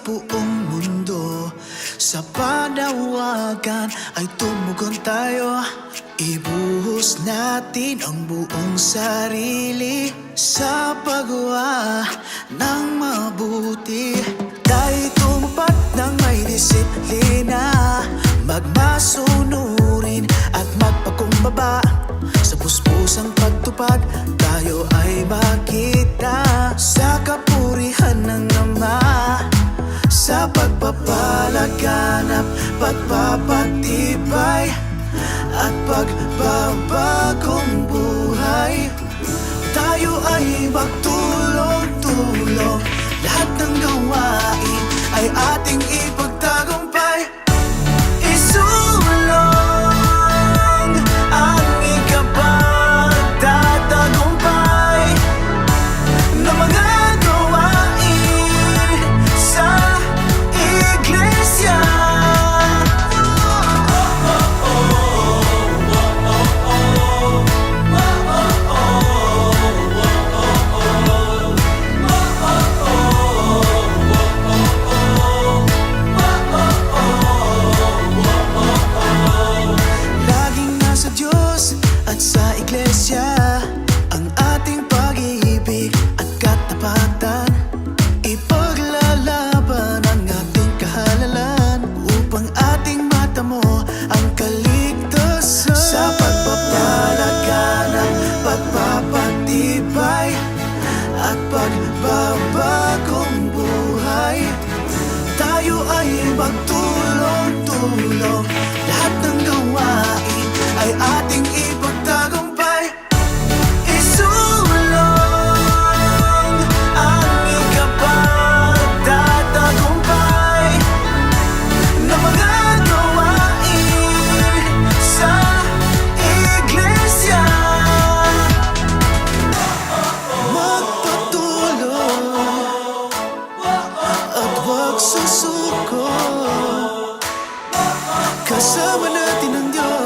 buong mundo. Sa panawagan ay tumugon tayo. Ibuhos natin ang buong sarili sa paggawa ng mabuti. Tayo'y tumupad ng may disiplina, magmasunurin at magpakumbaba. Sa puspusang pagtupad, tayo ay makita sa kapurihan ng Ama. Sa pagpapalaganap, pagpapatibay at pagbabagong buhay, tayo ay magtulong-tulong. Lahat ng gawain ay ating ipagtagumpay. Isulong ang ikapagtatagumpay ng mga gawain sa iglesia. Laging nasa Diyos at sa iglesia ang ating pag-ibig at katapatan. Ipaglalaban ang ating kahalalan upang ating matamo ang kaligtasan. Sa pagpapalaganap, pagpapatibay at pagbabagong buhay, tayo ay magtulong-tulong. Lahat ng gawain ay ating ipagtagumpay. Isulong ang ikapagtatagumpay ng mga gawain sa iglesia. Magpatuloy at huwag susuko. Kasama natin ang Diyos.